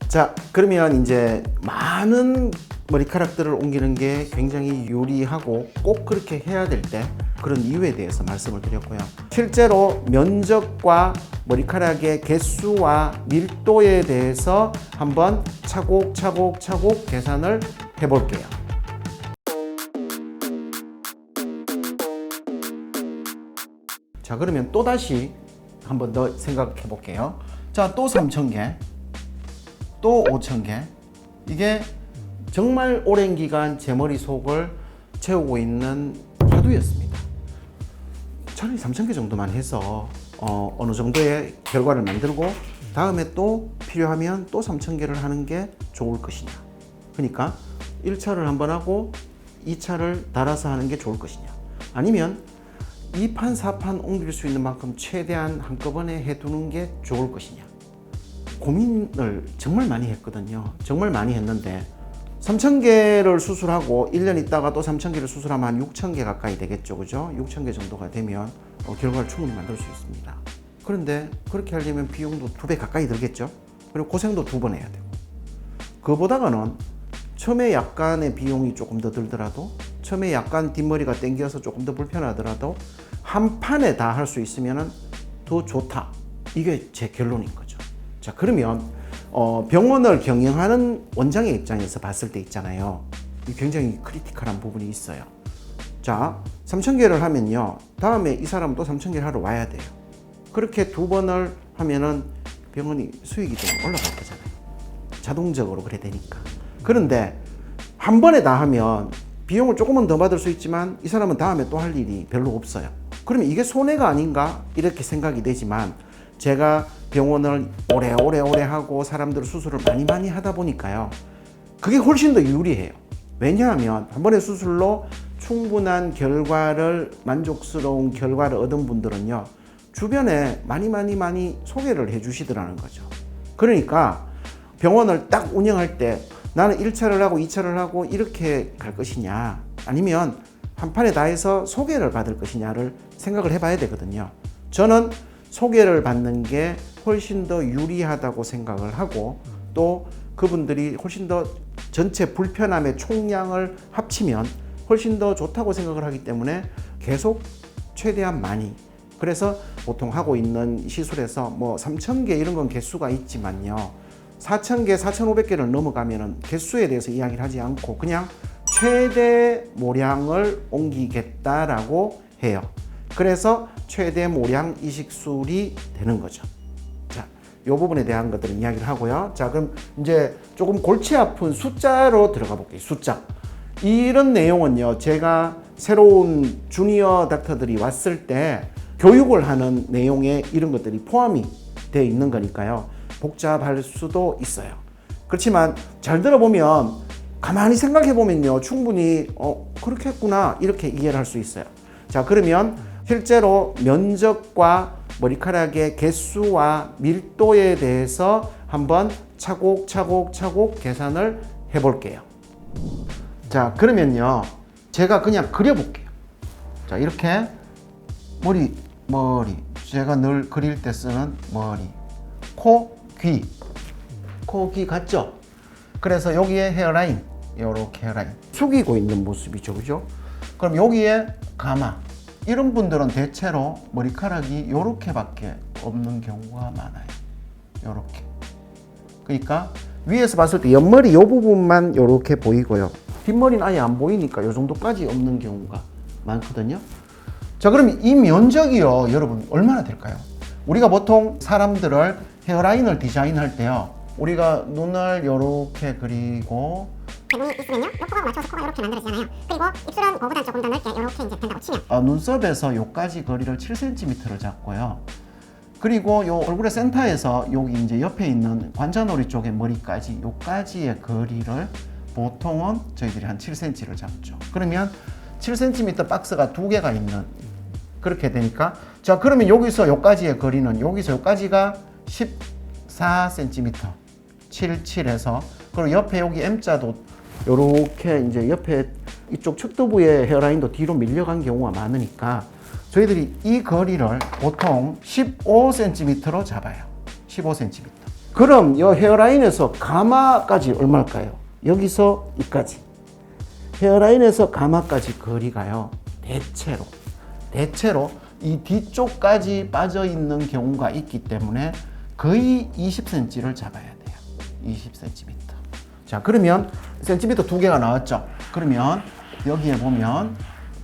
자, 그러면 이제 많은 머리카락들을 옮기는 게 굉장히 유리하고 꼭 그렇게 해야 될 때 그런 이유에 대해서 말씀을 드렸고요. 실제로 면적과 머리카락의 개수와 밀도에 대해서 한번 차곡차곡 계산을 해볼게요. 자, 그러면 또다시 한번 더 생각해 볼게요. 자, 또 3,000개, 또 5,000개. 이게 정말 오랜 기간 제 머릿속을 채우고 있는 화두였습니다. 차라리 3,000개 정도만 해서 어느 정도의 결과를 만들고 다음에 또 필요하면 또 3,000개를 하는 게 좋을 것이냐. 그러니까 1차를 한번 하고 2차를 달아서 하는 게 좋을 것이냐. 아니면 2판, 4판 옮길 수 있는 만큼 최대한 한꺼번에 해두는 게 좋을 것이냐. 고민을 정말 많이 했거든요. 정말 많이 했는데 3,000개를 수술하고 1년 있다가 또 3,000개를 수술하면 한 6,000개 가까이 되겠죠. 그죠? 6,000개 정도가 되면 결과를 충분히 만들 수 있습니다. 그런데 그렇게 하려면 비용도 2배 가까이 들겠죠. 그리고 고생도 2번 해야 되고. 그보다가는 처음에 약간의 비용이 조금 더 들더라도 처음에 약간 뒷머리가 당겨서 조금 더 불편하더라도 한 판에 다 할 수 있으면 더 좋다. 이게 제 결론인 거죠. 자, 그러면 병원을 경영하는 원장의 입장에서 봤을 때 있잖아요. 굉장히 크리티컬한 부분이 있어요. 자, 3,000개를 하면요. 다음에 이 사람은 또 3,000개를 하러 와야 돼요. 그렇게 2번을 하면은 병원이 수익이 좀 올라갈 거잖아요. 자동적으로 그래 되니까. 그런데 한 번에 다 하면 비용을 조금은 더 받을 수 있지만 이 사람은 다음에 또 할 일이 별로 없어요. 그러면 이게 손해가 아닌가 이렇게 생각이 되지만 제가 병원을 오래 하고 사람들 수술을 많이 하다 보니까요. 그게 훨씬 더 유리해요. 왜냐하면 한 번의 수술로 충분한 결과를 만족스러운 결과를 얻은 분들은요. 주변에 많이 소개를 해 주시더라는 거죠. 그러니까 병원을 딱 운영할 때 나는 1차를 하고 2차를 하고 이렇게 갈 것이냐 아니면 한 판에 다 해서 소개를 받을 것이냐를 생각을 해봐야 되거든요. 저는 소개를 받는 게 훨씬 더 유리하다고 생각을 하고 또 그분들이 훨씬 더 전체 불편함의 총량을 합치면 훨씬 더 좋다고 생각을 하기 때문에 계속 최대한 많이 그래서 보통 하고 있는 시술에서 뭐 3,000개 이런 건 개수가 있지만요. 4,000개, 4,500개를 넘어가면은 개수에 대해서 이야기를 하지 않고 그냥 최대 모량을 옮기겠다라고 해요. 그래서 최대 모량 이식술이 되는 거죠. 자, 이 부분에 대한 것들은 이야기를 하고요. 자, 그럼 이제 조금 골치 아픈 숫자로 들어가 볼게요. 숫자. 이런 내용은요, 제가 새로운 주니어 닥터들이 왔을 때 교육을 하는 내용에 이런 것들이 포함이 되어 있는 거니까요. 복잡할 수도 있어요. 그렇지만 잘 들어보면 가만히 생각해 보면요, 충분히 그렇게 했구나 이렇게 이해를 할 수 있어요. 자, 그러면 실제로 면적과 머리카락의 개수와 밀도에 대해서 한번 차곡차곡 계산을 해 볼게요. 자, 그러면요 제가 그냥 그려 볼게요. 자, 이렇게 머리 제가 늘 그릴 때 쓰는 머리, 코, 귀 같죠? 그래서 여기에 헤어라인, 이렇게 헤어라인 숙이고 있는 모습이죠, 그죠? 그럼 여기에 가마, 이런 분들은 대체로 머리카락이 이렇게밖에 없는 경우가 많아요. 이렇게. 그러니까 위에서 봤을 때 옆머리 이 부분만 이렇게 보이고요. 뒷머리는 아예 안 보이니까 이 정도까지 없는 경우가 많거든요. 자, 그럼 이 면적이요, 여러분 얼마나 될까요? 우리가 보통 사람들을 헤어라인을 디자인할 때요, 우리가 눈을 이렇게 그리고 눈이 있으면요, 이 코가 맞춰서 코가 이렇게 만들어지잖아요. 그리고 입술은 그거보다 조금 더 넓게 이렇게 이제 된다고 치면 눈썹에서 요까지 거리를 7cm를 잡고요. 그리고 요 얼굴의 센터에서 여기 이제 옆에 있는 관자놀이 쪽의 머리까지 요까지의 거리를 보통은 저희들이 한 7cm를 잡죠. 그러면 7cm 박스가 2개가 있는 그렇게 되니까 자, 그러면 여기서 요까지의 거리는 여기서 요까지가 14cm 77에서 그리고 옆에 여기 M자도 요렇게 이제 옆에 이쪽 척두부의 헤어라인도 뒤로 밀려간 경우가 많으니까 저희들이 이 거리를 보통 15cm로 잡아요. 15cm. 그럼 이 헤어라인에서 가마까지 얼마일까요? 여기서 이까지. 헤어라인에서 가마까지 거리가요. 대체로 이 뒤쪽까지 빠져 있는 경우가 있기 때문에 거의 20cm를 잡아야 돼요. 20cm. 자, 그러면 센티미터 두 개가 나왔죠. 그러면 여기에 보면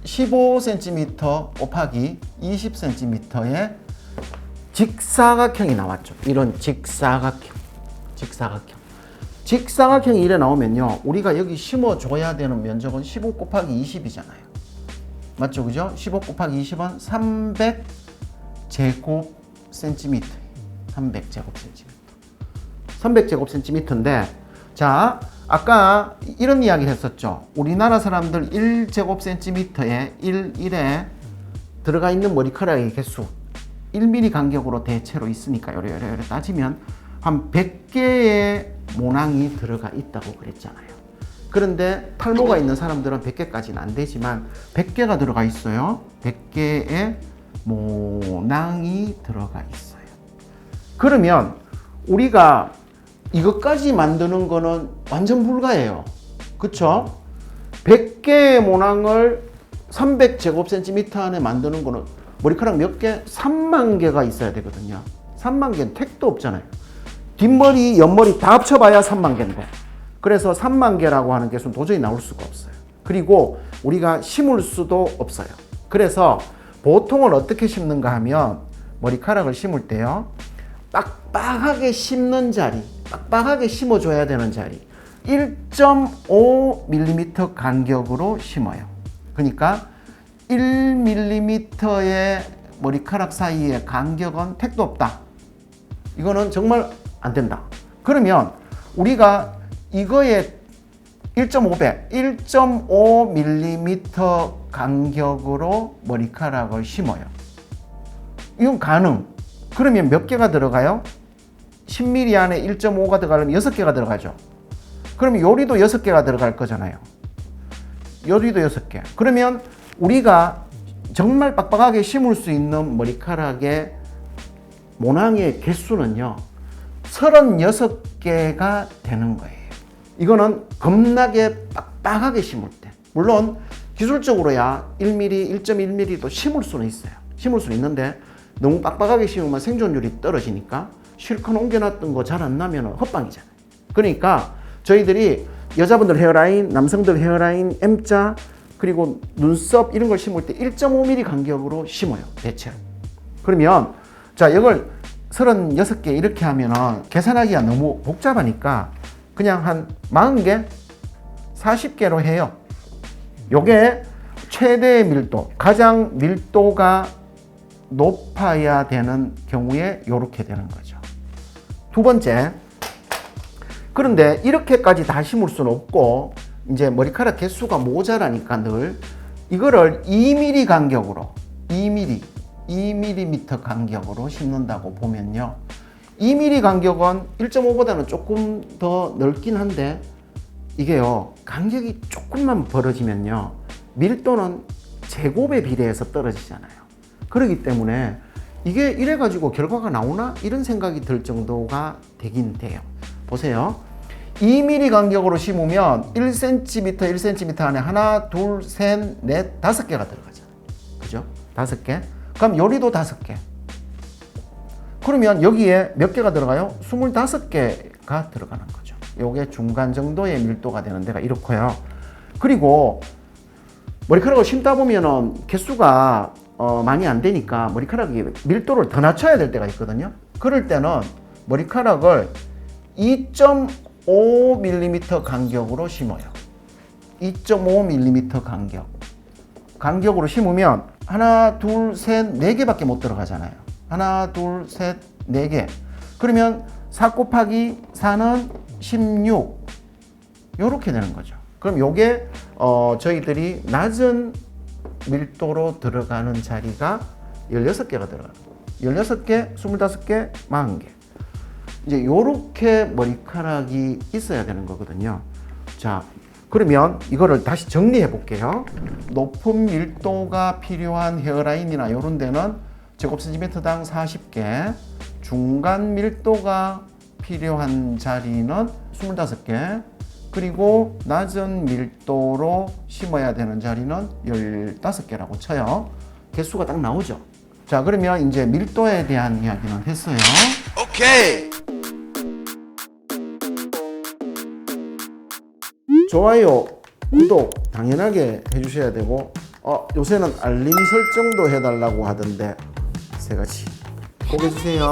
15cm 곱하기 20cm의 직사각형이 나왔죠. 이런 직사각형이 이래 나오면요, 우리가 여기 심어줘야 되는 면적은 15 곱하기 20이잖아요. 맞죠? 그죠? 15 곱하기 20은 300제곱센티미터. 300제곱센티미터인데, 자, 아까 이런 이야기를 했었죠. 우리나라 사람들 1제곱센티미터에 1에 들어가 있는 머리카락의 개수 1mm 간격으로 대체로 있으니까 요래 따지면 한 100개의 모낭이 들어가 있다고 그랬잖아요. 그런데 탈모가 있는 사람들은 100개까지는 안 되지만 100개가 들어가 있어요. 100개의 모낭이 들어가 있어요. 그러면 우리가 이것까지 만드는 거는 완전 불가해요. 그쵸? 100개의 모낭을 300제곱센티미터 안에 만드는 거는 머리카락 몇 개? 3만 개가 있어야 되거든요. 3만 개는 택도 없잖아요. 뒷머리, 옆머리 다 합쳐봐야 3만 개인데. 그래서 3만 개라고 하는 개수는 도저히 나올 수가 없어요. 그리고 우리가 심을 수도 없어요. 그래서 보통은 어떻게 심는가 하면 머리카락을 심을 때요, 빡빡하게 심는 자리, 빡빡하게 심어줘야 되는 자리 1.5mm 간격으로 심어요. 그러니까 1mm의 머리카락 사이의 간격은 택도 없다. 이거는 정말 안 된다. 그러면 우리가 이거에 1.5배, 1.5mm 간격으로 머리카락을 심어요. 이건 가능. 그러면 몇 개가 들어가요? 10mm 안에 1.5가 들어가려면 6개가 들어가죠. 그러면 요리도 6개가 들어갈 거잖아요. 요리도 6개. 그러면 우리가 정말 빡빡하게 심을 수 있는 머리카락의 모낭의 개수는요, 36개가 되는 거예요. 이거는 겁나게 빡빡하게 심을 때. 물론 기술적으로야 1mm, 1.1mm도 심을 수는 있어요. 심을 수는 있는데 너무 빡빡하게 심으면 생존율이 떨어지니까 실컷 옮겨놨던 거 잘 안 나면 헛방이잖아요. 그러니까 저희들이 여자분들 헤어라인, 남성들 헤어라인, M자, 그리고 눈썹 이런 걸 심을 때 1.5mm 간격으로 심어요. 대체로. 그러면 자, 이걸 36개 이렇게 하면은 계산하기가 너무 복잡하니까 그냥 한 40개, 40개로 해요. 요게 최대의 밀도, 가장 밀도가 높아야 되는 경우에 요렇게 되는 거죠. 두 번째, 그런데 이렇게까지 다 심을 수는 없고 이제 머리카락 개수가 모자라니까 늘 이거를 2mm 간격으로 2mm 간격으로 심는다고 보면요, 2mm 간격은 1.5보다는 조금 더 넓긴 한데 이게요, 간격이 조금만 벌어지면요 밀도는 제곱에 비례해서 떨어지잖아요. 그렇기 때문에 이게 이래 가지고 결과가 나오나 이런 생각이 들 정도가 되긴 돼요. 보세요. 2mm 간격으로 심으면 1cm, 1cm 안에 하나, 둘, 셋, 넷, 5개가 들어가잖아요. 그죠? 5개. 그럼 요리도 5개. 그러면 여기에 몇 개가 들어가요? 25개가 들어가는 거죠. 요게 중간 정도의 밀도가 되는 데가 이렇고요. 그리고 머리카락을 심다 보면은 개수가 많이 안 되니까 머리카락이 밀도를 더 낮춰야 될 때가 있거든요. 그럴 때는 머리카락을 2.5mm 간격으로 심어요. 2.5mm 간격으로 심으면 하나, 둘, 셋, 4개밖에 못 들어가잖아요. 하나, 둘, 셋, 4개. 그러면 4 곱하기 4는 16. 요렇게 되는 거죠. 그럼 요게 저희들이 낮은 밀도로 들어가는 자리가 16개가 들어가는 거예요. 16개, 25개, 40개. 이제 요렇게 머리카락이 있어야 되는 거거든요. 자, 그러면 이거를 다시 정리해 볼게요. 높은 밀도가 필요한 헤어라인이나 요런 데는 제곱센티미터당 40개, 중간 밀도가 필요한 자리는 25개, 그리고 낮은 밀도로 심어야 되는 자리는 15개라고 쳐요. 개수가 딱 나오죠. 자, 그러면 이제 밀도에 대한 이야기는 했어요. 오케이. 좋아요, 구독 당연하게 해주셔야 되고, 요새는 알림 설정도 해달라고 하던데 세 가지 꼭 해주세요.